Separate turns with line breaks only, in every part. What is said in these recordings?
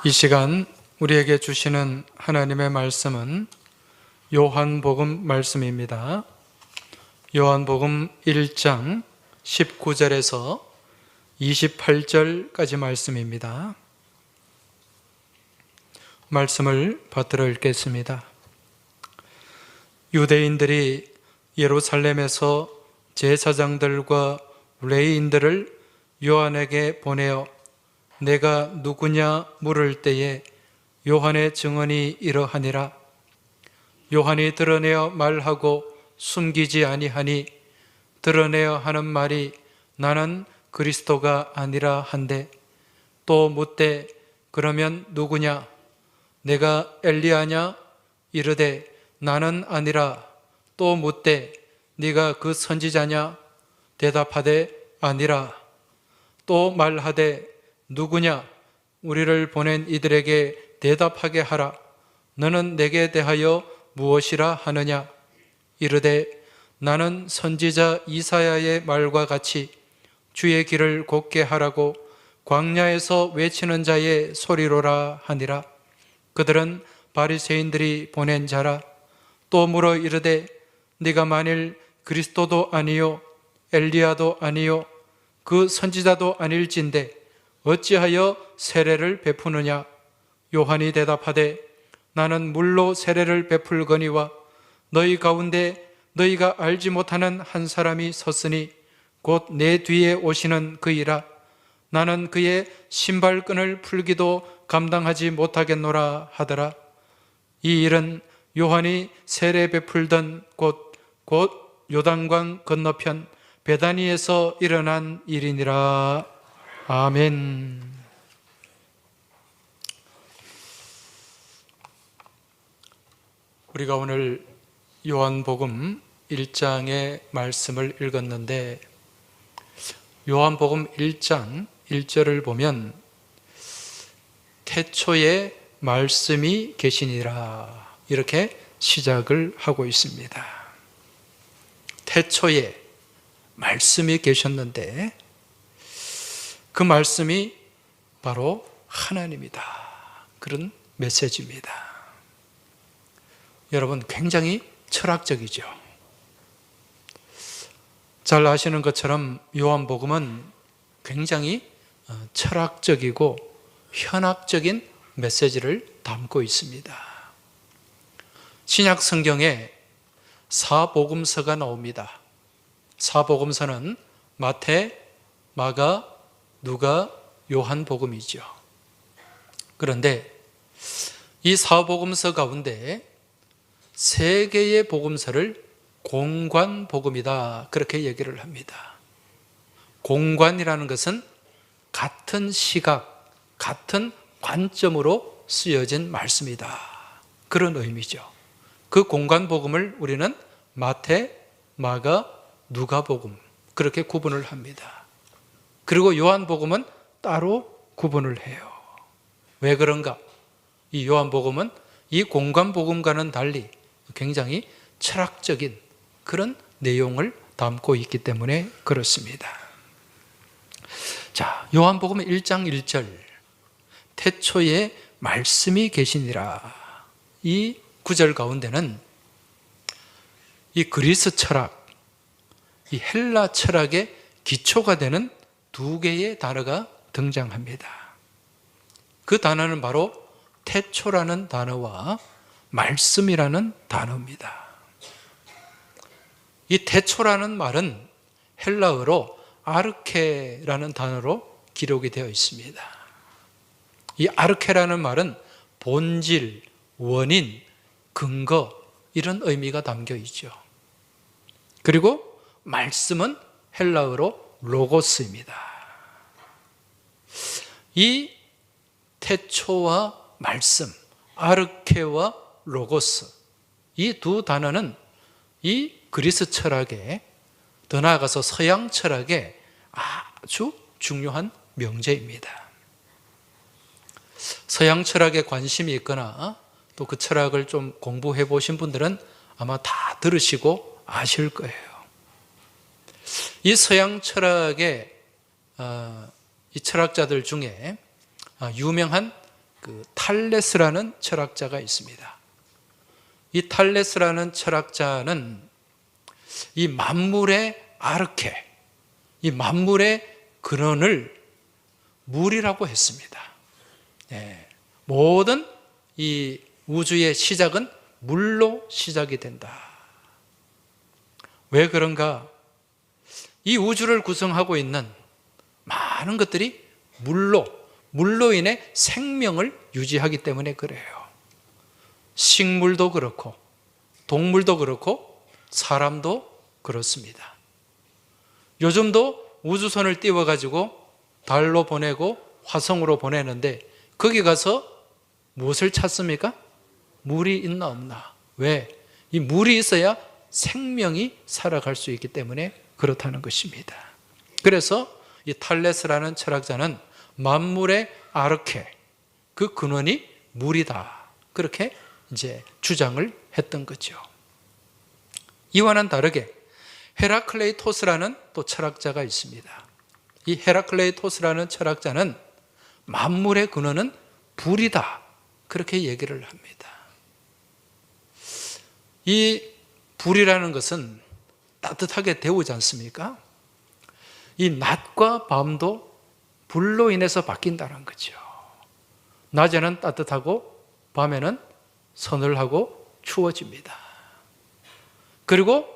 이 시간 우리에게 주시는 하나님의 말씀은 요한복음 말씀입니다. 요한복음 1장 19절에서 28절까지 말씀입니다. 말씀을 받들어 읽겠습니다. 유대인들이 예루살렘에서 제사장들과 레위인들을 요한에게 보내어 내가 누구냐 물을 때에 요한의 증언이 이러하니라. 요한이 드러내어 말하고 숨기지 아니하니 드러내어 하는 말이 나는 그리스도가 아니라 한데, 또 묻되 그러면 누구냐? 내가 엘리야냐? 이르되 나는 아니라. 또 묻되 네가 그 선지자냐? 대답하되 아니라. 또 말하되 누구냐? 우리를 보낸 이들에게 대답하게 하라. 너는 내게 대하여 무엇이라 하느냐? 이르되 나는 선지자 이사야의 말과 같이 주의 길을 곧게 하라고 광야에서 외치는 자의 소리로라 하니라. 그들은 바리새인들이 보낸 자라. 또 물어 이르되 네가 만일 그리스도도 아니요 엘리야도 아니요 그 선지자도 아닐진데 어찌하여 세례를 베푸느냐? 요한이 대답하되 나는 물로 세례를 베풀거니와 너희 가운데 너희가 알지 못하는 한 사람이 섰으니 곧 내 뒤에 오시는 그이라. 나는 그의 신발끈을 풀기도 감당하지 못하겠노라 하더라. 이 일은 요한이 세례 베풀던 곳 요단강 건너편 베다니에서 일어난 일이니라. 아멘. 우리가 오늘 요한복음 1장의 말씀을 읽었는데, 요한복음 1장 1절을 보면 태초에 말씀이 계시니라 이렇게 시작을 하고 있습니다. 태초에 말씀이 계셨는데 그 말씀이 바로 하나님이다, 그런 메시지입니다. 여러분, 굉장히 철학적이죠. 잘 아시는 것처럼 요한복음은 굉장히 철학적이고 현학적인 메시지를 담고 있습니다. 신약 성경에 사복음서가 나옵니다. 사복음서는 마태, 마가, 누가, 요한복음이죠. 그런데 이 사복음서 가운데 세 개의 복음서를 공관복음이다, 그렇게 얘기를 합니다. 공관이라는 것은 같은 시각, 같은 관점으로 쓰여진 말씀이다, 그런 의미죠. 그 공관복음을 우리는 마태, 마가, 누가복음 그렇게 구분을 합니다. 그리고 요한복음은 따로 구분을 해요. 왜 그런가? 이 요한복음은 이 공관복음과는 달리 굉장히 철학적인 그런 내용을 담고 있기 때문에 그렇습니다. 자, 요한복음 1장 1절 태초에 말씀이 계시니라, 이 구절 가운데는 이 그리스 철학, 이 헬라 철학의 기초가 되는 두 개의 단어가 등장합니다. 그 단어는 바로 태초라는 단어와 말씀이라는 단어입니다. 이 태초라는 말은 헬라어로 아르케라는 단어로 기록이 되어 있습니다. 이 아르케라는 말은 본질, 원인, 근거, 이런 의미가 담겨 있죠. 그리고 말씀은 헬라어로 로고스입니다. 이 태초와 말씀, 아르케와 로고스, 이 두 단어는 이 그리스 철학에, 더 나아가서 서양 철학에 아주 중요한 명제입니다. 서양 철학에 관심이 있거나 또 그 철학을 좀 공부해 보신 분들은 아마 다 들으시고 아실 거예요. 이 서양 철학의 이 철학자들 중에 유명한 그 탈레스라는 철학자가 있습니다. 이 탈레스라는 철학자는 이 만물의 아르케, 이 만물의 근원을 물이라고 했습니다. 모든 이 우주의 시작은 물로 시작이 된다. 왜 그런가? 이 우주를 구성하고 있는 많은 것들이 물로 인해 생명을 유지하기 때문에 그래요. 식물도 그렇고 동물도 그렇고 사람도 그렇습니다. 요즘도 우주선을 띄워가지고 달로 보내고 화성으로 보내는데 거기 가서 무엇을 찾습니까? 물이 있나 없나? 왜? 이 물이 있어야 생명이 살아갈 수 있기 때문에 그렇다는 것입니다. 그래서 이 탈레스라는 철학자는 만물의 아르케, 그 근원이 물이다, 그렇게 이제 주장을 했던 거죠. 이와는 다르게 헤라클레이토스라는 또 철학자가 있습니다. 이 헤라클레이토스라는 철학자는 만물의 근원은 불이다, 그렇게 얘기를 합니다. 이 불이라는 것은 따뜻하게 데우지 않습니까? 이 낮과 밤도 불로 인해서 바뀐다는 거죠. 낮에는 따뜻하고 밤에는 서늘하고 추워집니다. 그리고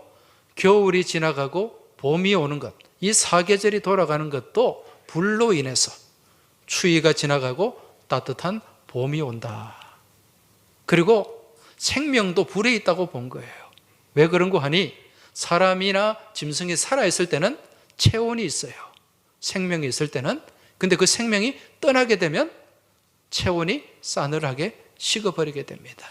겨울이 지나가고 봄이 오는 것, 이 사계절이 돌아가는 것도 불로 인해서 추위가 지나가고 따뜻한 봄이 온다. 그리고 생명도 불에 있다고 본 거예요. 왜 그런 거 하니? 사람이나 짐승이 살아있을 때는 체온이 있어요. 생명이 있을 때는. 근데 그 생명이 떠나게 되면 체온이 싸늘하게 식어버리게 됩니다.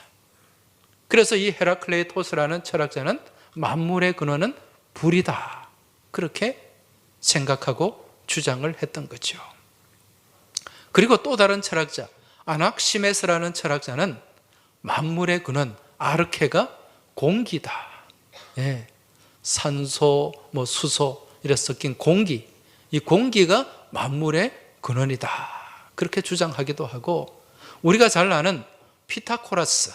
그래서 이 헤라클레이토스라는 철학자는 만물의 근원은 불이다, 그렇게 생각하고 주장을 했던 거죠. 그리고 또 다른 철학자 아낙시메스라는 철학자는 만물의 근원 아르케가 공기다. 산소, 수소 이래 섞인 공기, 이 공기가 만물의 근원이다, 그렇게 주장하기도 하고, 우리가 잘 아는 피타고라스,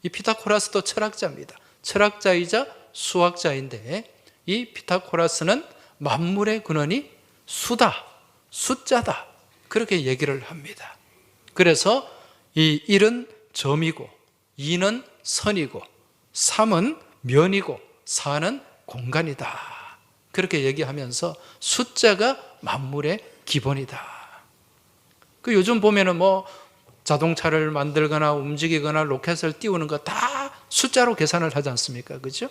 이 피타고라스도 철학자입니다. 철학자이자 수학자인데 이 피타고라스는 만물의 근원이 수다, 숫자다, 그렇게 얘기를 합니다. 그래서 이 1은 점이고 2는 선이고 3은 면이고 4는 공간이다, 그렇게 얘기하면서 숫자가 만물의 기본이다. 그 요즘 보면은 자동차를 만들거나 움직이거나 로켓을 띄우는 거 다 숫자로 계산을 하지 않습니까? 그죠?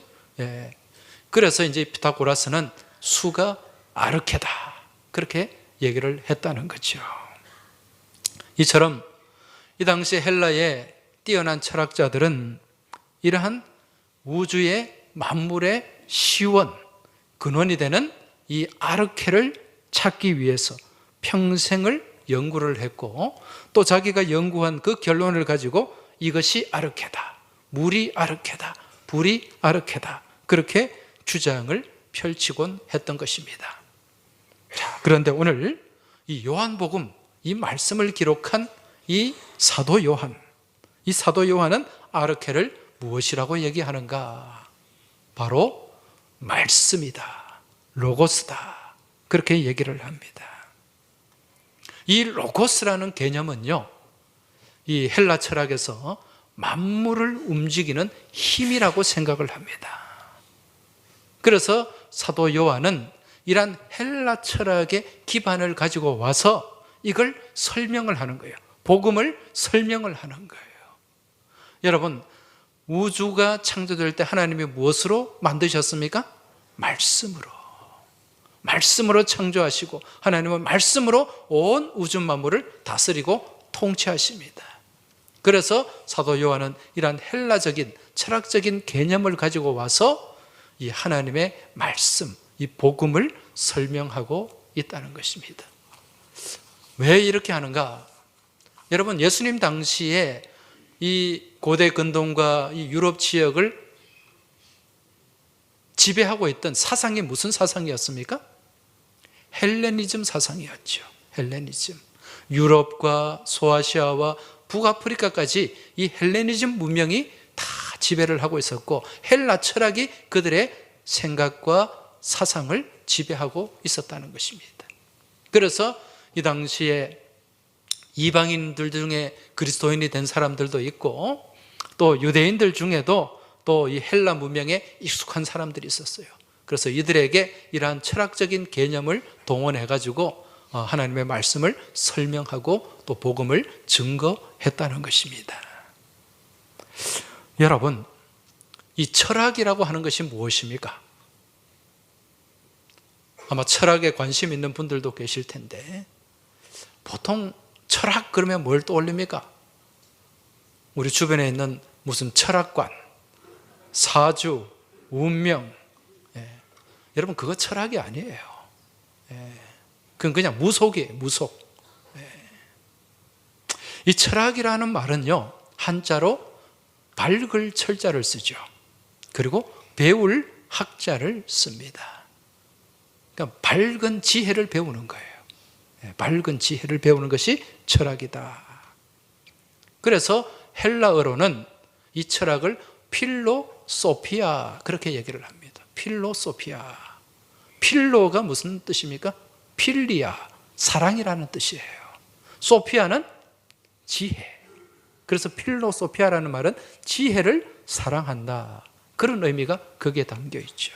그래서 이제 피타고라스는 수가 아르케다, 그렇게 얘기를 했다는 거죠. 이처럼 이 당시 헬라의 뛰어난 철학자들은 이러한 우주의 만물의 시원, 근원이 되는 이 아르케를 찾기 위해서 평생을 연구를 했고, 또 자기가 연구한 그 결론을 가지고 이것이 아르케다, 물이 아르케다, 불이 아르케다, 그렇게 주장을 펼치곤 했던 것입니다. 자, 그런데 오늘 이 요한복음, 이 말씀을 기록한 이 사도 요한, 이 사도 요한은 아르케를 무엇이라고 얘기하는가? 바로 말씀이다, 로고스다, 그렇게 얘기를 합니다. 이 로고스라는 개념은요, 이 헬라 철학에서 만물을 움직이는 힘이라고 생각을 합니다. 그래서 사도 요한은 이러한 헬라 철학의 기반을 가지고 와서 이걸 설명을 하는 거예요. 복음을 설명을 하는 거예요. 여러분, 우주가 창조될 때 하나님이 무엇으로 만드셨습니까? 말씀으로 창조하시고 하나님은 말씀으로 온 우주 만물을 다스리고 통치하십니다. 그래서 사도 요한은 이러한 헬라적인 철학적인 개념을 가지고 와서 이 하나님의 말씀, 이 복음을 설명하고 있다는 것입니다. 왜 이렇게 하는가? 여러분, 예수님 당시에 이 고대 근동과 이 유럽 지역을 지배하고 있던 사상이 무슨 사상이었습니까? 헬레니즘 사상이었죠. 헬레니즘. 유럽과 소아시아와 북아프리카까지 이 헬레니즘 문명이 다 지배를 하고 있었고, 헬라 철학이 그들의 생각과 사상을 지배하고 있었다는 것입니다. 그래서 이 당시에 이방인들 중에 그리스도인이 된 사람들도 있고, 또 유대인들 중에도 또 이 헬라 문명에 익숙한 사람들이 있었어요. 그래서 이들에게 이러한 철학적인 개념을 동원해가지고 하나님의 말씀을 설명하고 또 복음을 증거했다는 것입니다. 여러분, 이 철학이라고 하는 것이 무엇입니까? 아마 철학에 관심 있는 분들도 계실 텐데, 보통 철학 그러면 뭘 떠올립니까? 우리 주변에 있는 무슨 철학관, 사주, 운명, 여러분 그거 철학이 아니에요. 그건 그냥 무속이에요. 무속. 이 철학이라는 말은요, 한자로 밝을 철자를 쓰죠. 그리고 배울 학자를 씁니다. 그러니까 밝은 지혜를 배우는 거예요. 밝은 지혜를 배우는 것이 철학이다. 그래서 헬라어로는 이 철학을 필로소피아, 그렇게 얘기를 합니다. 필로소피아. 필로가 무슨 뜻입니까? 필리아, 사랑이라는 뜻이에요. 소피아는 지혜. 그래서 필로소피아라는 말은 지혜를 사랑한다, 그런 의미가 거기에 담겨 있죠.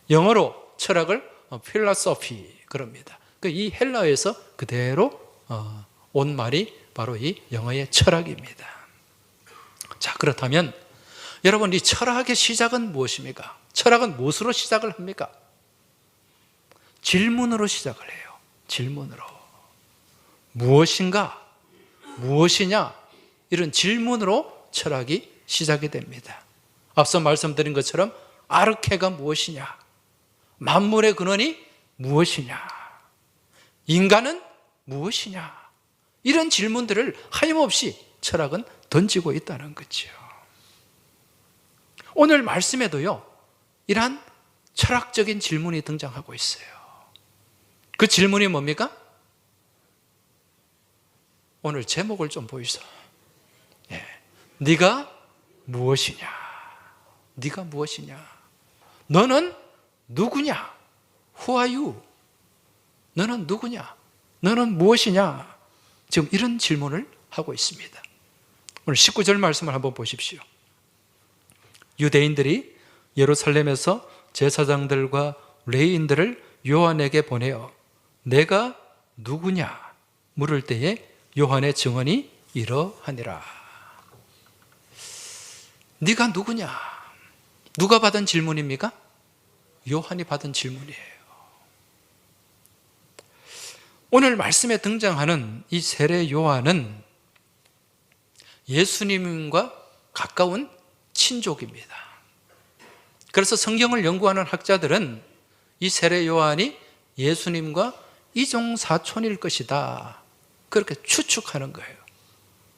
영어로 철학을 필로소피 그럽니다. 이 헬라어에서 그대로 온 말이 바로 이 영어의 철학입니다. 자, 그렇다면 여러분, 이 철학의 시작은 무엇입니까? 철학은 무엇으로 시작을 합니까? 질문으로 시작을 해요. 질문으로. 무엇인가? 무엇이냐? 이런 질문으로 철학이 시작이 됩니다. 앞서 말씀드린 것처럼 아르케가 무엇이냐? 만물의 근원이 무엇이냐? 인간은 무엇이냐? 이런 질문들을 하염없이 철학은 던지고 있다는 거죠. 오늘 말씀에도요, 이러한 철학적인 질문이 등장하고 있어요. 그 질문이 뭡니까? 오늘 제목을 좀 보이소. 네가 무엇이냐? 네가 무엇이냐? 너는 누구냐? Who are you? 너는 누구냐? 너는 무엇이냐? 지금 이런 질문을 하고 있습니다. 오늘 19절 말씀을 한번 보십시오. 유대인들이 예루살렘에서 제사장들과 레위인들을 요한에게 보내어 내가 누구냐 물을 때에 요한의 증언이 이러하니라. 네가 누구냐? 누가 받은 질문입니까? 요한이 받은 질문이에요. 오늘 말씀에 등장하는 이 세례 요한은 예수님과 가까운 친족입니다. 그래서 성경을 연구하는 학자들은 이 세례 요한이 예수님과 이종사촌일 것이다, 그렇게 추측하는 거예요.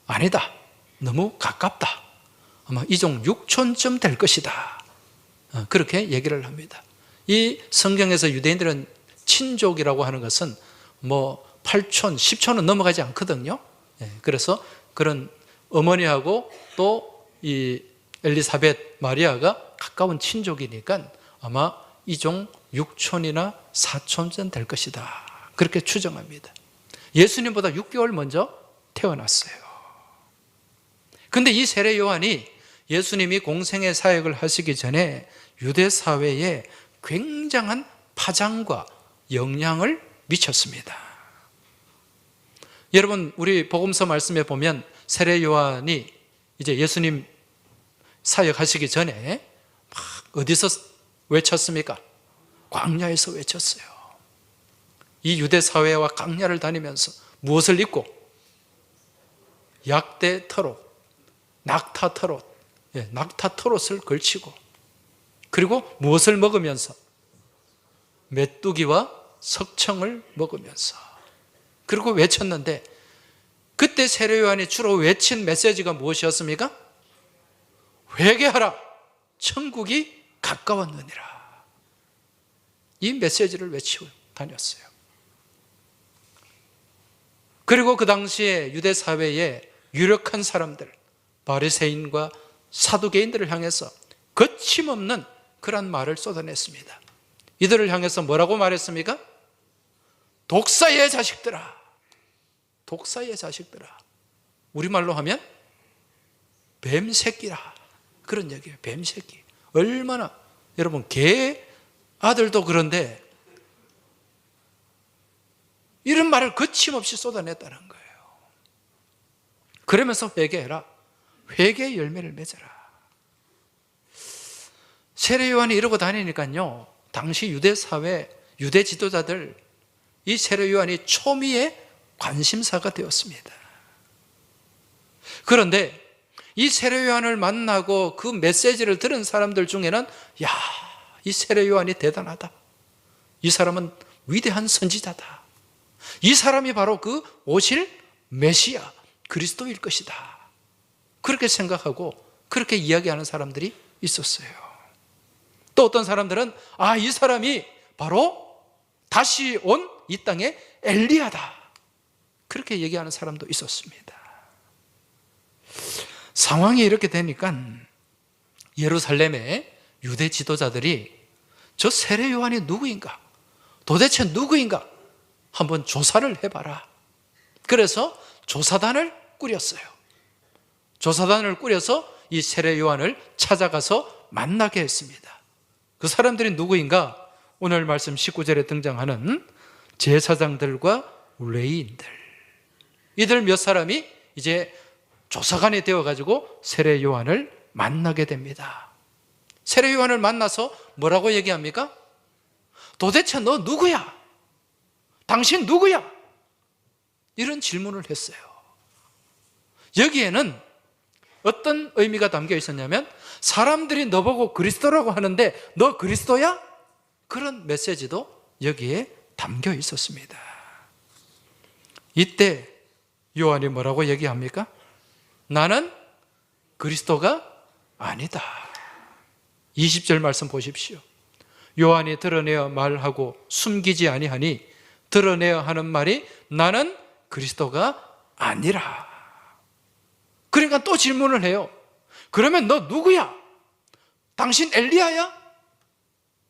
아니다, 너무 가깝다, 아마 이종 6촌쯤 될 것이다, 그렇게 얘기를 합니다. 이 성경에서 유대인들은 친족이라고 하는 것은 8촌, 10촌은 넘어가지 않거든요. 그래서 그런 어머니하고 또 이 엘리사벳, 마리아가 가까운 친족이니까 아마 이종 6촌이나 4촌쯤 될 것이다, 그렇게 추정합니다. 예수님보다 6개월 먼저 태어났어요. 그런데 이 세례 요한이 예수님이 공생의 사역을 하시기 전에 유대 사회에 굉장한 파장과 영향을 미쳤습니다. 여러분, 우리 복음서 말씀에 보면 세례 요한이 이제 예수님 사역하시기 전에 막 어디서 외쳤습니까? 광야에서 외쳤어요. 이 유대 사회와 광야를 다니면서 무엇을 입고? 약대 털옷, 낙타 털옷, 낙타 털옷을 걸치고, 그리고 무엇을 먹으면서? 메뚜기와 석청을 먹으면서, 그리고 외쳤는데, 그때 세례 요한이 주로 외친 메시지가 무엇이었습니까? 회개하라, 천국이 가까웠느니라. 이 메시지를 외치고 다녔어요. 그리고 그 당시에 유대 사회에 유력한 사람들, 바리새인과 사두개인들을 향해서 거침없는 그런 말을 쏟아냈습니다. 이들을 향해서 뭐라고 말했습니까? 독사의 자식들아, 독사의 자식들아. 우리말로 하면 뱀새끼라, 그런 얘기예요. 뱀새끼. 얼마나, 여러분, 개 아들도 그런데 이런 말을 거침없이 쏟아냈다는 거예요. 그러면서 회개해라. 회개의 열매를 맺어라. 세례 요한이 이러고 다니니까요, 당시 유대 사회, 유대 지도자들, 이 세례 요한이 초미의 관심사가 되었습니다. 그런데 이 세례 요한을 만나고 그 메시지를 들은 사람들 중에는, 야, 이 세례 요한이 대단하다. 이 사람은 위대한 선지자다. 이 사람이 바로 그 오실 메시아, 그리스도일 것이다. 그렇게 생각하고 그렇게 이야기하는 사람들이 있었어요. 또 어떤 사람들은, 아, 이 사람이 바로 다시 온 이 땅의 엘리야다. 그렇게 얘기하는 사람도 있었습니다. 상황이 이렇게 되니까 예루살렘의 유대 지도자들이 저 세례 요한이 누구인가? 도대체 누구인가? 한번 조사를 해봐라. 그래서 조사단을 꾸렸어요. 조사단을 꾸려서 이 세례 요한을 찾아가서 만나게 했습니다. 그 사람들이 누구인가? 오늘 말씀 19절에 등장하는 제사장들과 레위인들, 이들 몇 사람이 이제 조사관이 되어가지고 세례 요한을 만나게 됩니다. 세례 요한을 만나서 뭐라고 얘기합니까? 도대체 너 누구야? 당신 누구야? 이런 질문을 했어요. 여기에는 어떤 의미가 담겨 있었냐면, 사람들이 너보고 그리스도라고 하는데 너 그리스도야? 그런 메시지도 여기에 담겨 있었습니다. 이때 요한이 뭐라고 얘기합니까? 나는 그리스도가 아니다. 20절 말씀 보십시오. 요한이 드러내어 말하고 숨기지 아니하니 드러내어 하는 말이 나는 그리스도가 아니라. 그러니까 또 질문을 해요. 그러면 너 누구야? 당신 엘리야야?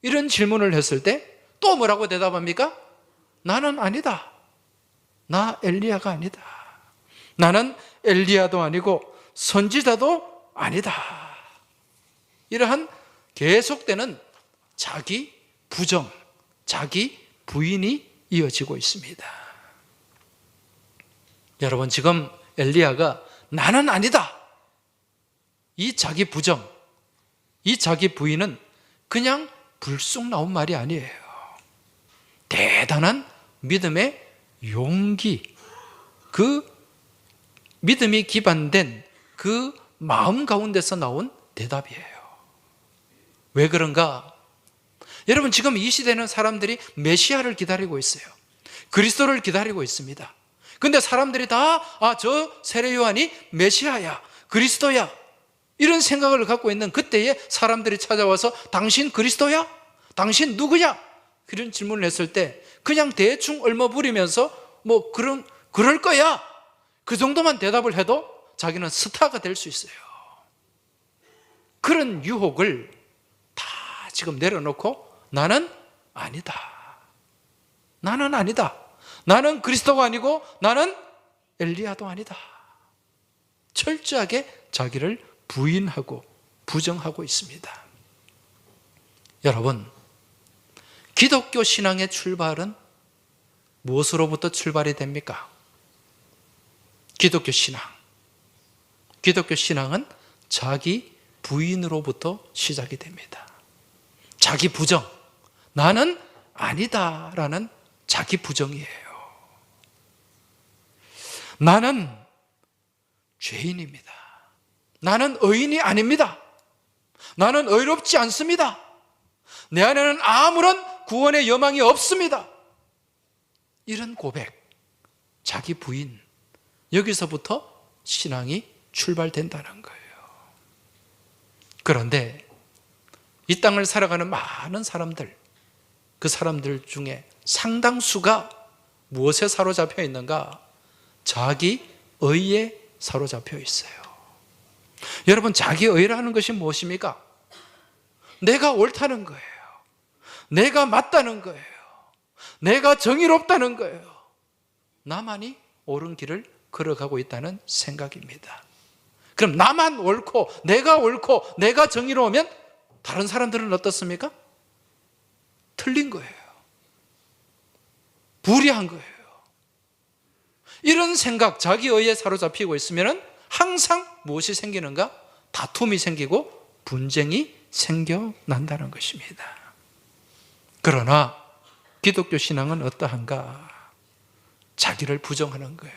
이런 질문을 했을 때 또 뭐라고 대답합니까? 나는 아니다. 나 엘리야가 아니다. 나는 엘리야도 아니고 선지자도 아니다. 이러한 계속되는 자기 부정, 자기 부인이 이어지고 있습니다. 여러분, 지금 엘리야가 나는 아니다, 이 자기 부정, 이 자기 부인은 그냥 불쑥 나온 말이 아니에요. 대단한 믿음의 용기, 그 믿음이 기반된 그 마음 가운데서 나온 대답이에요. 왜 그런가? 여러분, 지금 이 시대는 사람들이 메시아를 기다리고 있어요. 그리스도를 기다리고 있습니다. 근데 사람들이 다, 아, 저 세례 요한이 메시아야, 그리스도야, 이런 생각을 갖고 있는 그때에 사람들이 찾아와서 당신 그리스도야? 당신 누구야? 그런 질문을 했을 때 그냥 대충 얼머부리면서 뭐 그럴 거야, 그 정도만 대답을 해도 자기는 스타가 될 수 있어요. 그런 유혹을 다 지금 내려놓고 나는 아니다, 나는 아니다, 나는 그리스도가 아니고 나는 엘리야도 아니다, 철저하게 자기를 부인하고 부정하고 있습니다. 여러분, 기독교 신앙의 출발은 무엇으로부터 출발이 됩니까? 기독교 신앙은 자기 부인으로부터 시작이 됩니다. 자기 부정, 나는 아니다라는 자기 부정이에요. 나는 죄인입니다. 나는 의인이 아닙니다. 나는 의롭지 않습니다. 내 안에는 아무런 구원의 여망이 없습니다. 이런 고백, 자기 부인, 여기서부터 신앙이 출발된다는 거예요. 그런데 이 땅을 살아가는 많은 사람들, 그 사람들 중에 상당수가 무엇에 사로잡혀 있는가? 자기 의에 사로잡혀 있어요. 여러분, 자기의라는 것이 무엇입니까? 내가 옳다는 거예요. 내가 맞다는 거예요. 내가 정의롭다는 거예요. 나만이 옳은 길을 걸어가고 있다는 생각입니다. 그럼 나만 옳고 내가 정의로우면 다른 사람들은 어떻습니까? 틀린 거예요. 불의한 거예요. 이런 생각, 자기의에 사로잡히고 있으면 항상 무엇이 생기는가? 다툼이 생기고 분쟁이 생겨난다는 것입니다. 그러나 기독교 신앙은 어떠한가? 자기를 부정하는 거예요.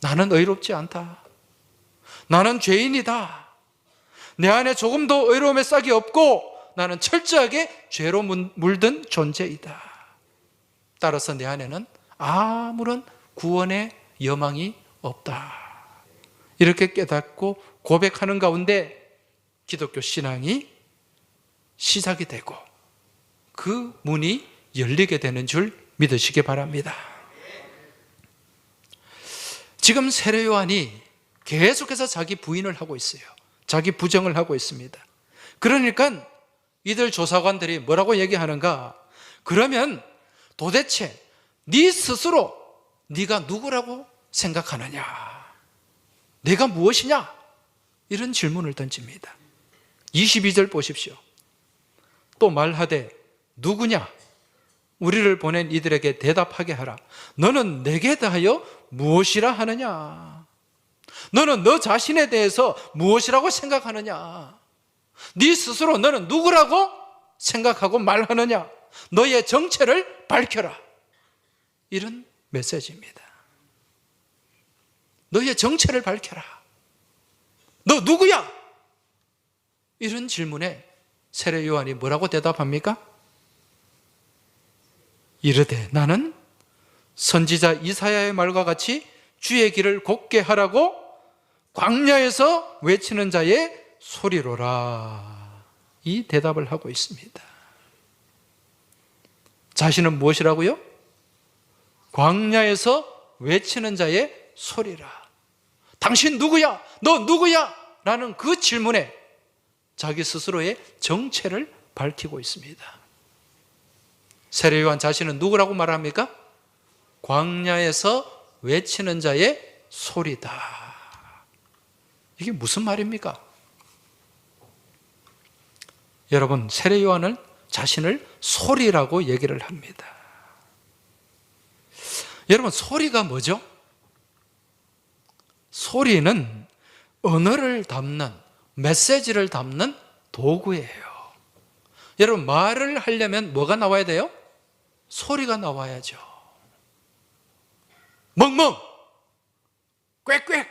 나는 의롭지 않다. 나는 죄인이다. 내 안에 조금도 의로움의 싹이 없고 나는 철저하게 죄로 물든 존재이다. 따라서 내 안에는 아무런 구원의 여망이 없다. 이렇게 깨닫고 고백하는 가운데 기독교 신앙이 시작이 되고 그 문이 열리게 되는 줄 믿으시기 바랍니다. 지금 세례 요한이 계속해서 자기 부인을 하고 있어요. 자기 부정을 하고 있습니다. 그러니까 이들 조사관들이 뭐라고 얘기하는가? 그러면 도대체 네 스스로 네가 누구라고 생각하느냐? 내가 무엇이냐? 이런 질문을 던집니다. 22절 보십시오. 또 말하되 누구냐? 우리를 보낸 이들에게 대답하게 하라. 너는 내게 대하여 무엇이라 하느냐? 너는 너 자신에 대해서 무엇이라고 생각하느냐? 네 스스로 너는 누구라고 생각하고 말하느냐? 너의 정체를 밝혀라. 이런 메시지입니다. 너의 정체를 밝혀라. 너 누구야? 이런 질문에 세례 요한이 뭐라고 대답합니까? 이르되 나는 선지자 이사야의 말과 같이 주의 길을 곱게 하라고 광야에서 외치는 자의 소리로라. 이 대답을 하고 있습니다. 자신은 무엇이라고요? 광야에서 외치는 자의 소리라. 당신 누구야? 너 누구야? 라는 그 질문에 자기 스스로의 정체를 밝히고 있습니다. 세례 요한 자신은 누구라고 말합니까? 광야에서 외치는 자의 소리다. 이게 무슨 말입니까? 여러분, 세례 요한은 자신을 소리라고 얘기를 합니다. 여러분, 소리가 뭐죠? 소리는 언어를 담는, 메시지를 담는 도구예요. 여러분, 말을 하려면 뭐가 나와야 돼요? 소리가 나와야죠. 멍멍, 꽥꽥,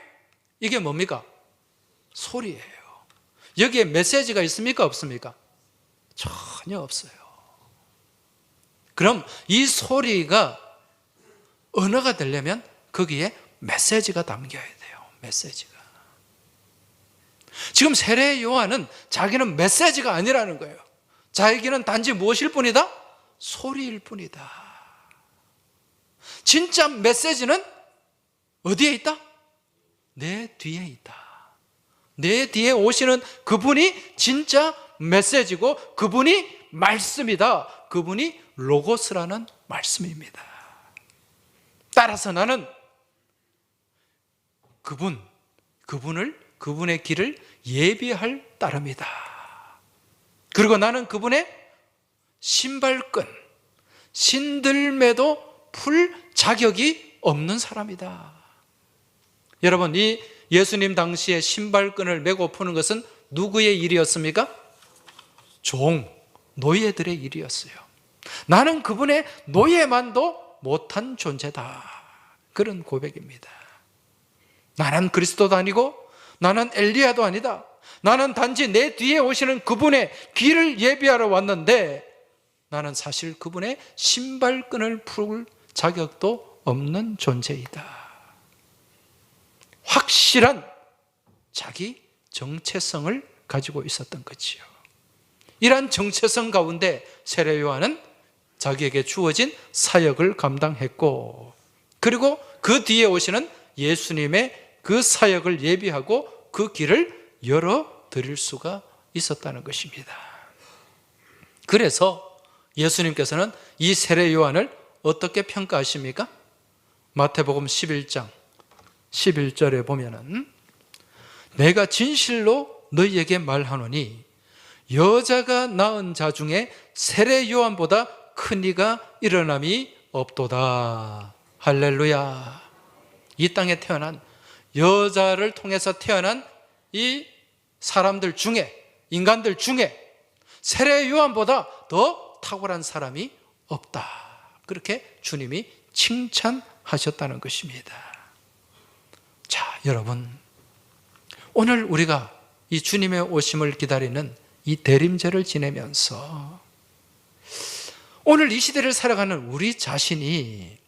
이게 뭡니까? 소리예요. 여기에 메시지가 있습니까? 없습니까? 전혀 없어요. 그럼 이 소리가 언어가 되려면 거기에 메시지가 담겨야 돼요. 메시지가. 지금 세례 요한은 자기는 메시지가 아니라는 거예요. 자기는 단지 무엇일 뿐이다? 소리일 뿐이다. 진짜 메시지는 어디에 있다? 내 뒤에 있다. 내 뒤에 오시는 그분이 진짜 메시지고 그분이 말씀이다. 그분이 로고스라는 말씀입니다. 따라서 나는 그분의 길을 예비할 따름이다. 그리고 나는 그분의 신발끈, 신들매도 풀 자격이 없는 사람이다. 여러분, 이 예수님 당시에 신발끈을 메고 푸는 것은 누구의 일이었습니까? 노예들의 일이었어요. 나는 그분의 노예만도 못한 존재다. 그런 고백입니다. 나는 그리스도도 아니고 나는 엘리야도 아니다. 나는 단지 내 뒤에 오시는 그분의 길을 예비하러 왔는데 나는 사실 그분의 신발끈을 풀 자격도 없는 존재이다. 확실한 자기 정체성을 가지고 있었던 거지요. 이러한 정체성 가운데 세례 요한은 자기에게 주어진 사역을 감당했고, 그리고 그 뒤에 오시는 예수님의 그 사역을 예비하고 그 길을 열어드릴 수가 있었다는 것입니다. 그래서 예수님께서는 이 세례 요한을 어떻게 평가하십니까? 마태복음 11장 11절에 보면은 내가 진실로 너희에게 말하노니 여자가 낳은 자 중에 세례 요한보다 큰 이가 일어남이 없도다. 할렐루야. 이 땅에 태어난 여자를 통해서 태어난 이 사람들 중에, 인간들 중에 세례 요한보다 더 탁월한 사람이 없다. 그렇게 주님이 칭찬하셨다는 것입니다. 자, 여러분, 오늘 우리가 이 주님의 오심을 기다리는 이 대림절을 지내면서 오늘 이 시대를 살아가는 우리 자신이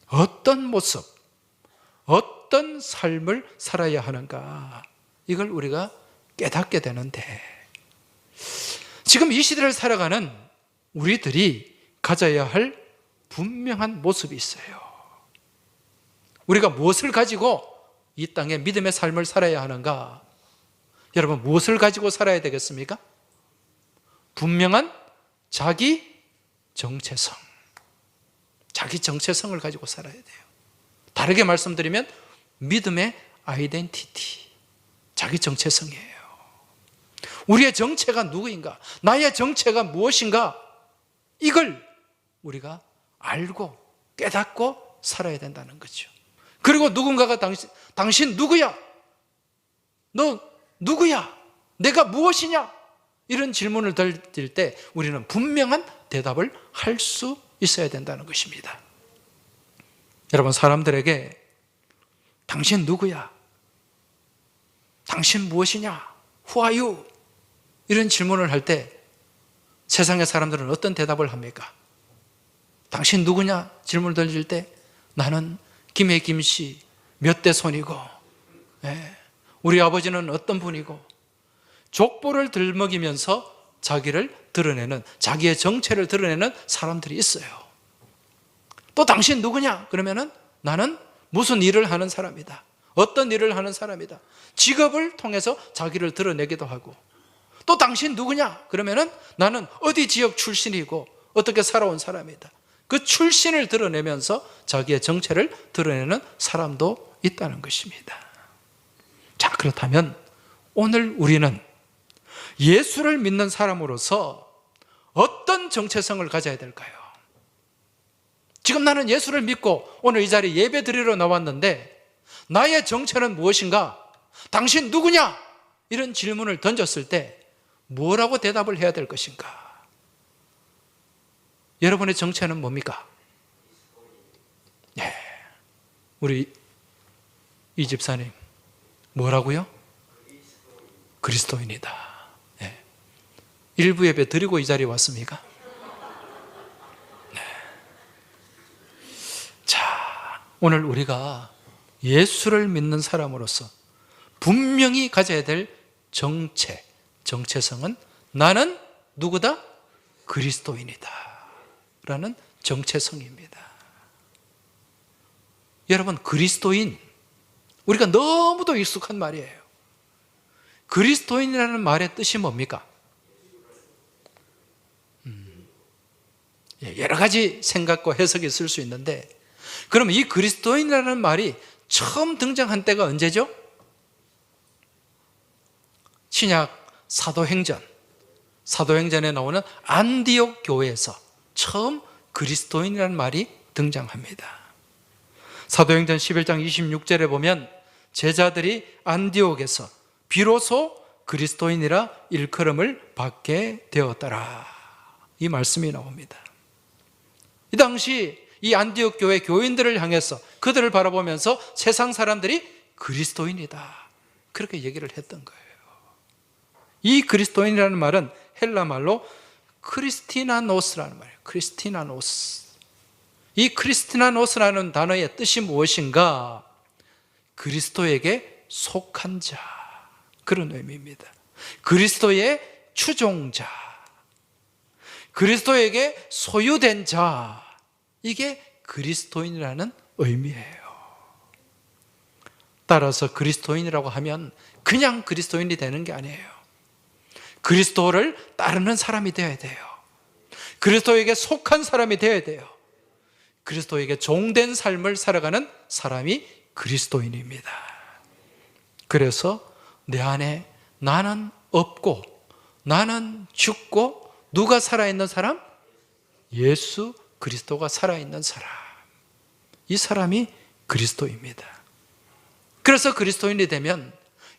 어떤 모습, 어떤 삶을 살아야 하는가, 이걸 우리가 깨닫게 되는데, 지금 이 시대를 살아가는 우리들이 가져야 할 분명한 모습이 있어요. 우리가 무엇을 가지고 이 땅에 믿음의 삶을 살아야 하는가? 여러분, 무엇을 가지고 살아야 되겠습니까? 분명한 자기 정체성. 자기 정체성을 가지고 살아야 돼요. 다르게 말씀드리면 믿음의 아이덴티티, 자기 정체성이에요. 우리의 정체가 누구인가? 나의 정체가 무엇인가? 이걸 우리가 알고 깨닫고 살아야 된다는 거죠. 그리고 누군가가 당신 누구야? 너 누구야? 내가 무엇이냐? 이런 질문을 던질 때 우리는 분명한 대답을 할 수 있어야 된다는 것입니다. 여러분, 사람들에게 당신 누구야? 당신 무엇이냐? Who are you? 이런 질문을 할 때 세상의 사람들은 어떤 대답을 합니까? 당신 누구냐? 질문을 던질 때 나는 김해 김씨 몇 대 손이고, 우리 아버지는 어떤 분이고, 족보를 들먹이면서 자기를 드러내는, 자기의 정체를 드러내는 사람들이 있어요. 또 당신 누구냐? 그러면은 나는 무슨 일을 하는 사람이다. 어떤 일을 하는 사람이다. 직업을 통해서 자기를 드러내기도 하고, 또 당신 누구냐? 그러면은 나는 어디 지역 출신이고 어떻게 살아온 사람이다. 그 출신을 드러내면서 자기의 정체를 드러내는 사람도 있다는 것입니다. 자, 그렇다면 오늘 우리는 예수를 믿는 사람으로서 어떤 정체성을 가져야 될까요? 지금 나는 예수를 믿고 오늘 이 자리에 예배 드리러 나왔는데 나의 정체는 무엇인가? 당신 누구냐? 이런 질문을 던졌을 때 뭐라고 대답을 해야 될 것인가? 여러분의 정체는 뭡니까? 네, 우리 이 집사님 뭐라고요? 그리스도인이다. 네. 일부 예배 드리고 이 자리에 왔습니까? 네. 자, 오늘 우리가 예수를 믿는 사람으로서 분명히 가져야 될 정체성은 나는 누구다? 그리스도인이다 라는 정체성입니다. 여러분, 그리스도인, 우리가 너무도 익숙한 말이에요. 그리스도인이라는 말의 뜻이 뭡니까? 여러 가지 생각과 해석이 있을 수 있는데, 그럼 이 그리스도인이라는 말이 처음 등장한 때가 언제죠? 신약 사도행전에 나오는 안디옥 교회에서 처음 그리스도인이라는 말이 등장합니다. 사도행전 11장 26절에 보면 제자들이 안디옥에서 비로소 그리스도인이라 일컬음을 받게 되었더라, 이 말씀이 나옵니다. 이 당시 이 안디옥 교회 교인들을 향해서 그들을 바라보면서 세상 사람들이 그리스도인이다 그렇게 얘기를 했던 거예요. 이 그리스도인이라는 말은 헬라 말로 크리스티나노스라는 말이에요. 크리스티나노스. 이 크리스티나노스라는 단어의 뜻이 무엇인가? 그리스도에게 속한 자, 그런 의미입니다. 그리스도의 추종자, 그리스도에게 소유된 자, 이게 그리스도인이라는 의미예요. 따라서 그리스도인이라고 하면 그냥 그리스도인이 되는 게 아니에요. 그리스도를 따르는 사람이 되어야 돼요. 그리스도에게 속한 사람이 되어야 돼요. 그리스도에게 종된 삶을 살아가는 사람이 그리스도인입니다. 그래서 내 안에 나는 없고 나는 죽고 누가 살아있는 사람? 예수 그리스도가 살아있는 사람. 이 사람이 그리스도입니다. 그래서 그리스도인이 되면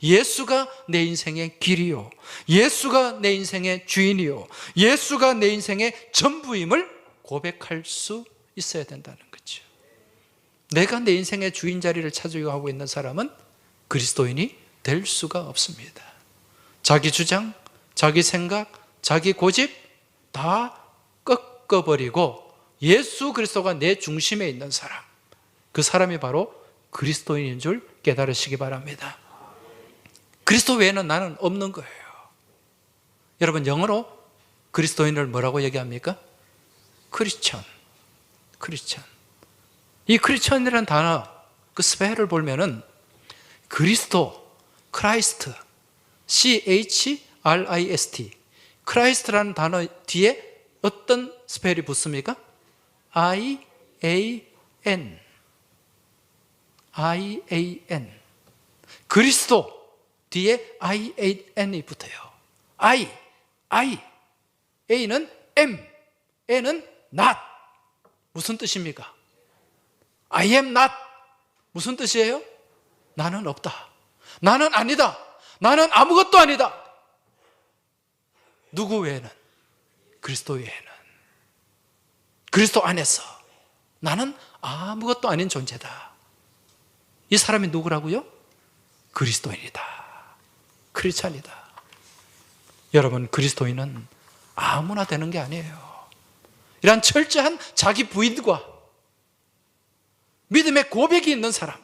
예수가 내 인생의 길이요, 예수가 내 인생의 주인이요, 예수가 내 인생의 전부임을 고백할 수 있어야 된다는 거죠. 내가 내 인생의 주인 자리를 차지하고 하고 있는 사람은 그리스도인이 될 수가 없습니다. 자기 주장, 자기 생각, 자기 고집 다 꺾어버리고 예수 그리스도가 내 중심에 있는 사람, 그 사람이 바로 그리스도인인 줄 깨달으시기 바랍니다. 그리스도 외에는 나는 없는 거예요. 여러분, 영어로 그리스도인을 뭐라고 얘기합니까? 크리스천. 이 크리스천이라는 단어, 그 스펠을 보면은 그리스도, 크라이스트, CHRIST, 크라이스트라는 단어 뒤에 어떤 스펠이 붙습니까? IAN. 그리스도 뒤에 IAN이 붙어요. A는 M, N은 not. 무슨 뜻입니까? I am not. 무슨 뜻이에요? 나는 없다. 나는 아니다. 나는 아무것도 아니다. 누구 외에는? 그리스도 외에는. 그리스도 안에서 나는 아무것도 아닌 존재다. 이 사람이 누구라고요? 그리스도인이다. 크리스찬이다. 여러분, 그리스도인은 아무나 되는 게 아니에요. 이런 철저한 자기 부인과 믿음의 고백이 있는 사람,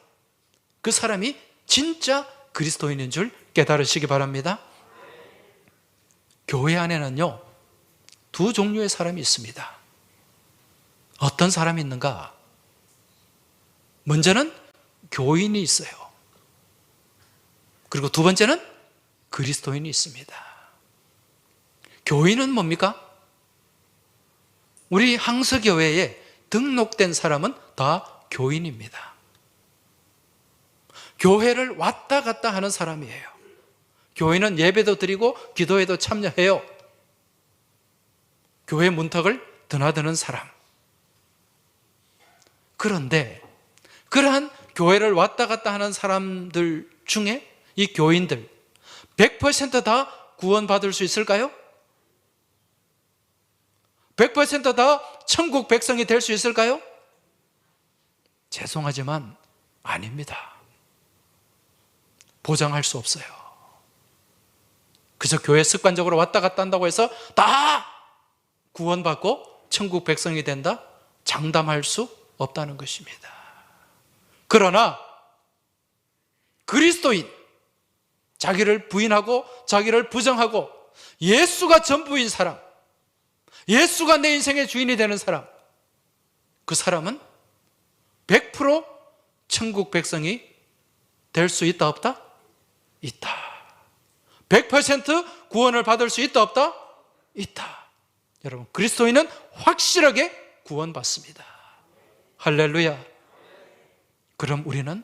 그 사람이 진짜 그리스도인인 줄 깨달으시기 바랍니다. 교회 안에는요, 두 종류의 사람이 있습니다. 어떤 사람이 있는가? 먼저는 교인이 있어요. 그리고 두 번째는 그리스도인이 있습니다. 교인은 뭡니까? 우리 항서교회에 등록된 사람은 다 교인입니다. 교회를 왔다 갔다 하는 사람이에요. 교인은 예배도 드리고 기도에도 참여해요. 교회 문턱을 드나드는 사람. 그런데 그러한 교회를 왔다 갔다 하는 사람들 중에 이 교인들 100% 다 구원받을 수 있을까요? 100% 다 천국 백성이 될 수 있을까요? 죄송하지만 아닙니다. 보장할 수 없어요. 그저 교회 습관적으로 왔다 갔다 한다고 해서 다 구원받고 천국 백성이 된다? 장담할 수 없다는 것입니다. 그러나 그리스도인, 자기를 부인하고 자기를 부정하고 예수가 전부인 사람, 예수가 내 인생의 주인이 되는 사람, 그 사람은 100% 천국 백성이 될 수 있다 없다? 있다. 100% 구원을 받을 수 있다 없다? 있다. 여러분, 그리스도인은 확실하게 구원받습니다. 할렐루야. 그럼 우리는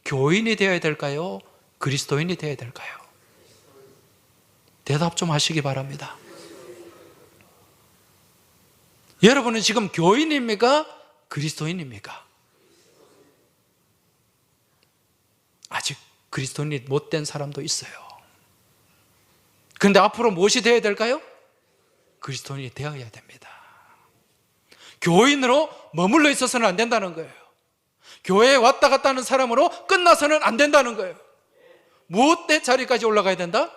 교인이 되어야 될까요? 그리스도인이 되어야 될까요? 대답 좀 하시기 바랍니다. 여러분은 지금 교인입니까? 그리스도인입니까? 아직 그리스도인이 못된 사람도 있어요. 그런데 앞으로 무엇이 되어야 될까요? 그리스도인이 되어야 됩니다. 교인으로 머물러 있어서는 안 된다는 거예요. 교회에 왔다 갔다 하는 사람으로 끝나서는 안 된다는 거예요. 무엇의 자리까지 올라가야 된다?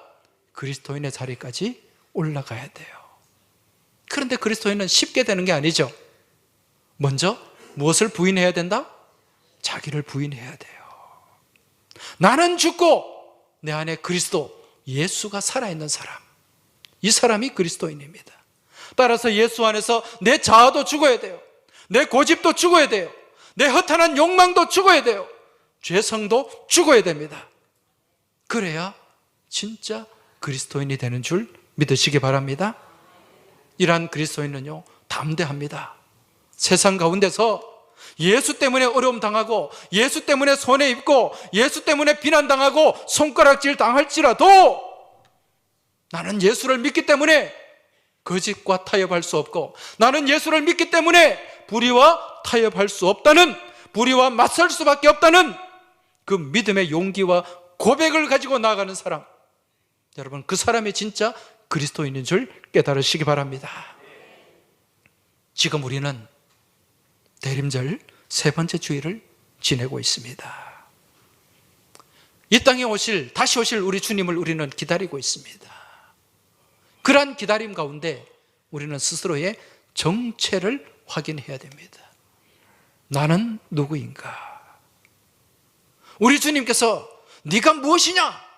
그리스도인의 자리까지 올라가야 돼요. 그런데 그리스도인은 쉽게 되는 게 아니죠. 먼저 무엇을 부인해야 된다? 자기를 부인해야 돼요. 나는 죽고 내 안에 그리스도, 예수가 살아있는 사람, 이 사람이 그리스도인입니다. 따라서 예수 안에서 내 자아도 죽어야 돼요. 내 고집도 죽어야 돼요. 내 허탄한 욕망도 죽어야 돼요. 죄성도 죽어야 됩니다. 그래야 진짜 그리스도인이 되는 줄 믿으시기 바랍니다. 이러한 그리스도인은요, 담대합니다. 세상 가운데서 예수 때문에 어려움 당하고, 예수 때문에 손해 입고, 예수 때문에 비난당하고 손가락질 당할지라도 나는 예수를 믿기 때문에 거짓과 타협할 수 없고, 나는 예수를 믿기 때문에 불의와 타협할 수 없다는, 불의와 맞설 수밖에 없다는 그 믿음의 용기와 고백을 가지고 나아가는 사람, 여러분, 그 사람이 진짜 그리스도인인 줄 깨달으시기 바랍니다. 지금 우리는 대림절 세 번째 주일을 지내고 있습니다. 이 땅에 다시 오실 우리 주님을 우리는 기다리고 있습니다. 그러한 기다림 가운데 우리는 스스로의 정체를 확인해야 됩니다. 나는 누구인가? 우리 주님께서 네가 무엇이냐?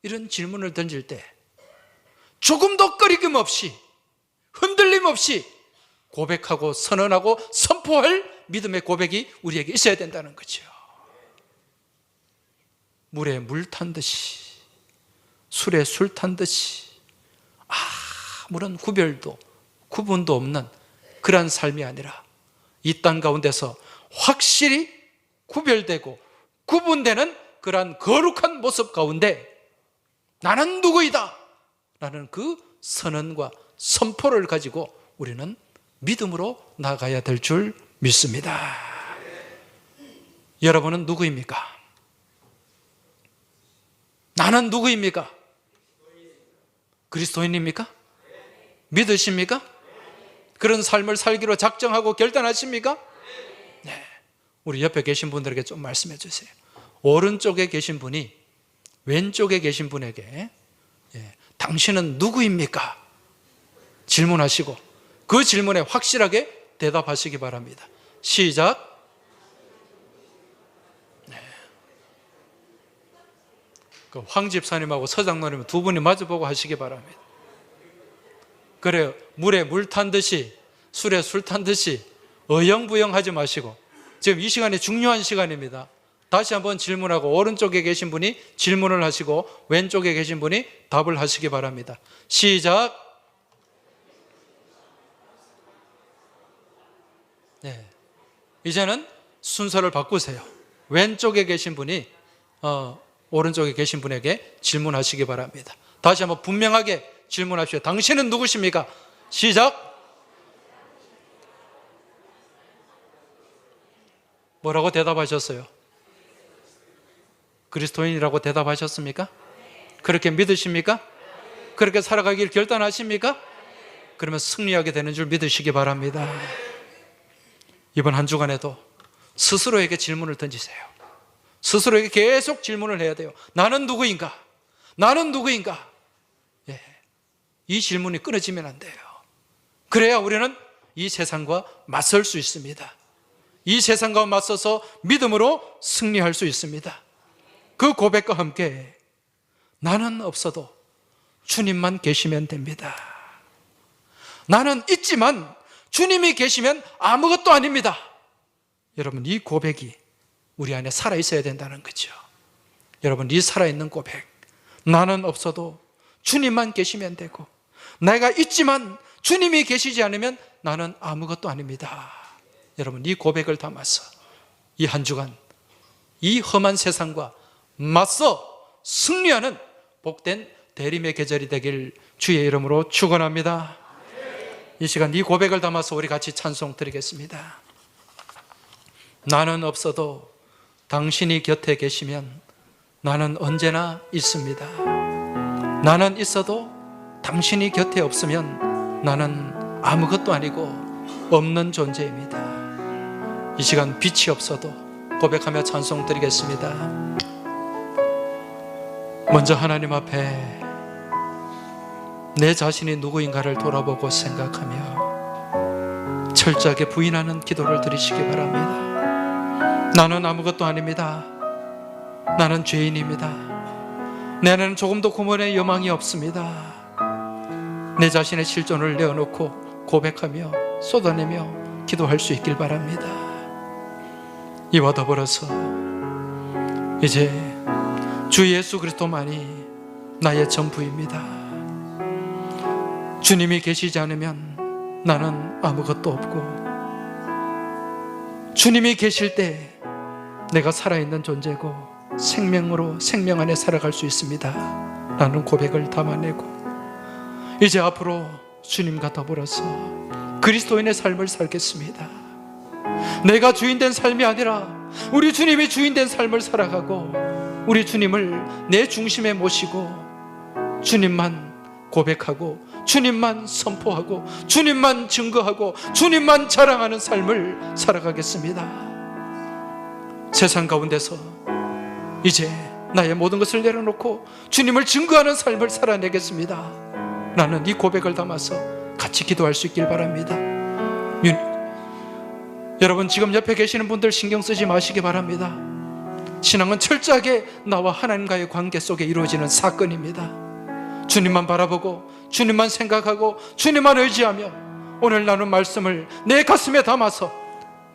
이런 질문을 던질 때 조금도 꺼리낌 없이, 흔들림 없이 고백하고 선언하고 선포할 믿음의 고백이 우리에게 있어야 된다는 거죠. 물에 물 탄 듯이, 술에 술 탄 듯이 아무런 구분도 없는 그러한 삶이 아니라 이 땅 가운데서 확실히 구별되고 구분되는 그러한 거룩한 모습 가운데 나는 누구이다 라는 그 선언과 선포를 가지고 우리는 믿음으로 나아가야 될 줄 믿습니다. 여러분은 누구입니까? 나는 누구입니까? 그리스도인입니까? 믿으십니까? 그런 삶을 살기로 작정하고 결단하십니까? 네. 우리 옆에 계신 분들에게 좀 말씀해 주세요. 오른쪽에 계신 분이 왼쪽에 계신 분에게 당신은 누구입니까? 질문하시고 그 질문에 확실하게 대답하시기 바랍니다. 시작. 네. 그 황 집사님하고 서장로님 두 분이 마주보고 하시기 바랍니다. 그래요. 물에 물 탄 듯이, 술에 술 탄 듯이 어영부영 하지 마시고, 지금 이 시간이 중요한 시간입니다. 다시 한번 질문하고, 오른쪽에 계신 분이 질문을 하시고 왼쪽에 계신 분이 답을 하시기 바랍니다. 시작. 네. 이제는 순서를 바꾸세요. 왼쪽에 계신 분이 오른쪽에 계신 분에게 질문하시기 바랍니다. 다시 한번 분명하게 질문하십시오. 당신은 누구십니까? 시작. 뭐라고 대답하셨어요? 그리스도인이라고 대답하셨습니까? 그렇게 믿으십니까? 그렇게 살아가길 결단하십니까? 그러면 승리하게 되는 줄 믿으시기 바랍니다. 이번 한 주간에도 스스로에게 질문을 던지세요. 스스로에게 계속 질문을 해야 돼요. 나는 누구인가? 나는 누구인가? 이 질문이 끊어지면 안 돼요. 그래야 우리는 이 세상과 맞설 수 있습니다. 이 세상과 맞서서 믿음으로 승리할 수 있습니다. 그 고백과 함께 나는 없어도 주님만 계시면 됩니다. 나는 있지만 주님이 계시면 아무것도 아닙니다. 여러분, 이 고백이 우리 안에 살아있어야 된다는 거죠. 여러분, 이 살아있는 고백, 나는 없어도 주님만 계시면 되고, 내가 있지만 주님이 계시지 않으면 나는 아무것도 아닙니다. 여러분, 이 고백을 담아서 이 한 주간 이 험한 세상과 맞서 승리하는 복된 대림의 계절이 되길 주의 이름으로 축원합니다. 이 시간 이 고백을 담아서 우리 같이 찬송 드리겠습니다. 나는 없어도 당신이 곁에 계시면 나는 언제나 있습니다. 나는 있어도 당신이 곁에 없으면 나는 아무것도 아니고 없는 존재입니다. 이 시간 빛이 없어도 고백하며 찬송 드리겠습니다. 먼저 하나님 앞에 내 자신이 누구인가를 돌아보고 생각하며 철저하게 부인하는 기도를 드리시기 바랍니다. 나는 아무것도 아닙니다. 나는 죄인입니다. 내 안에는 조금도 구원의 여망이 없습니다. 내 자신의 실존을 내어놓고 고백하며 쏟아내며 기도할 수 있길 바랍니다. 이와 더불어서 이제 주 예수 그리스도만이 나의 전부입니다. 주님이 계시지 않으면 나는 아무것도 없고, 주님이 계실 때 내가 살아있는 존재고 생명 안에 살아갈 수 있습니다 라는 고백을 담아내고, 이제 앞으로 주님과 더불어서 그리스도인의 삶을 살겠습니다. 내가 주인된 삶이 아니라 우리 주님이 주인된 삶을 살아가고, 우리 주님을 내 중심에 모시고 주님만 고백하고 주님만 선포하고 주님만 증거하고 주님만 자랑하는 삶을 살아가겠습니다. 세상 가운데서 이제 나의 모든 것을 내려놓고 주님을 증거하는 삶을 살아내겠습니다 라는 이 고백을 담아서 같이 기도할 수 있길 바랍니다. 여러분, 지금 옆에 계시는 분들 신경 쓰지 마시기 바랍니다. 신앙은 철저하게 나와 하나님과의 관계 속에 이루어지는 사건입니다. 주님만 바라보고 주님만 생각하고 주님만 의지하며 오늘 나눈 말씀을 내 가슴에 담아서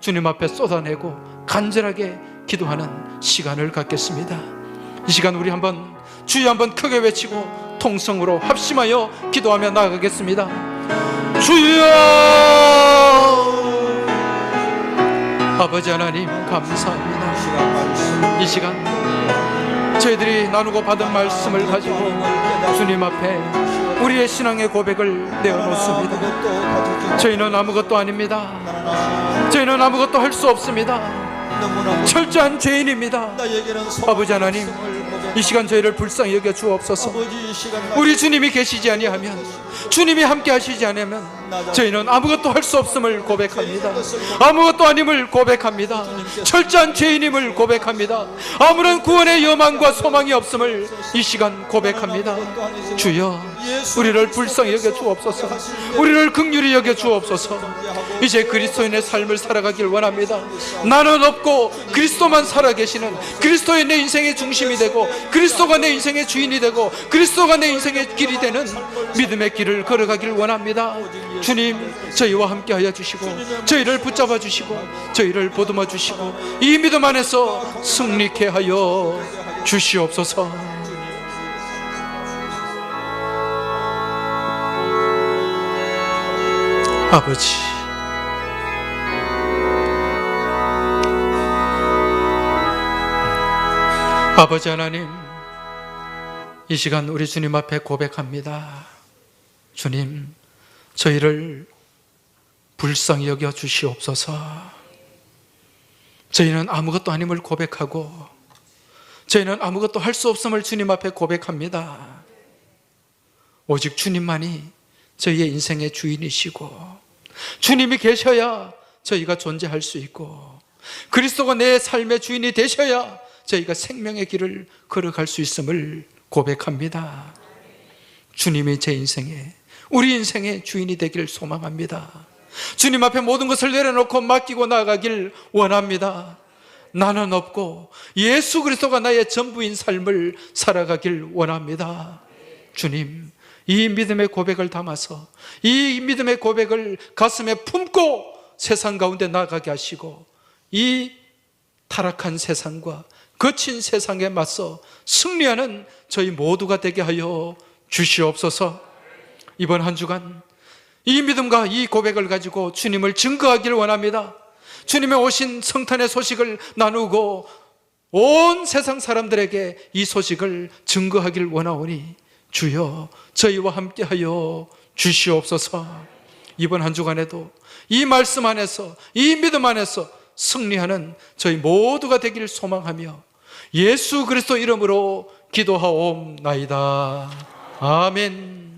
주님 앞에 쏟아내고 간절하게 기도하는 시간을 갖겠습니다. 이 시간 우리 한번 주여 한번 크게 외치고 통성으로 합심하여 기도하며 나아가겠습니다. 주여! 아버지 하나님 감사합니다. 이 시간 저희들이 나누고 받은 말씀을 가지고 주님 앞에 우리의 신앙의 고백을 내어놓습니다. 저희는 아무것도 아닙니다. 저희는 아무것도 할 수 없습니다. 철저한 죄인입니다. 아버지 하나님, 이 시간 저희를 불쌍히 여겨 주옵소서. 우리 주님이 계시지 아니하면, 주님이 함께 하시지 않으면 저희는 아무것도 할 수 없음을 고백합니다. 아무것도 아님을 고백합니다. 철저한 죄인임을 고백합니다. 아무런 구원의 여망과 소망이 없음을 이 시간 고백합니다. 주여, 우리를 불쌍히 여겨 주옵소서. 우리를 긍휼히 여겨 주옵소서. 이제 그리스도인의 삶을 살아가길 원합니다. 나는 없고 그리스도만 살아계시는, 그리스도의 내 인생의 중심이 되고 그리스도가 내 인생의 주인이 되고 그리스도가 내 인생의 길이 되는 믿음의 길을 걸어가길 원합니다. 주님, 저희와 함께 하여 주시고 저희를 붙잡아 주시고 저희를 보듬어 주시고 이 믿음 안에서 승리케 하여 주시옵소서. 아버지, 아버지 하나님, 이 시간 우리 주님 앞에 고백합니다. 주님, 저희를 불쌍히 여겨 주시옵소서. 저희는 아무것도 아님을 고백하고 저희는 아무것도 할 수 없음을 주님 앞에 고백합니다. 오직 주님만이 저희의 인생의 주인이시고 주님이 계셔야 저희가 존재할 수 있고 그리스도가 내 삶의 주인이 되셔야 저희가 생명의 길을 걸어갈 수 있음을 고백합니다. 주님이 제 인생에, 우리 인생의 주인이 되기를 소망합니다. 주님 앞에 모든 것을 내려놓고 맡기고 나아가길 원합니다. 나는 없고 예수 그리스도가 나의 전부인 삶을 살아가길 원합니다. 주님, 이 믿음의 고백을 담아서 이 믿음의 고백을 가슴에 품고 세상 가운데 나아가게 하시고 이 타락한 세상과 거친 세상에 맞서 승리하는 저희 모두가 되게 하여 주시옵소서. 이번 한 주간 이 믿음과 이 고백을 가지고 주님을 증거하기를 원합니다. 주님의 오신 성탄의 소식을 나누고 온 세상 사람들에게 이 소식을 증거하기를 원하오니 주여, 저희와 함께하여 주시옵소서. 이번 한 주간에도 이 말씀 안에서, 이 믿음 안에서 승리하는 저희 모두가 되기를 소망하며 예수 그리스도 이름으로 기도하옵나이다. 아멘.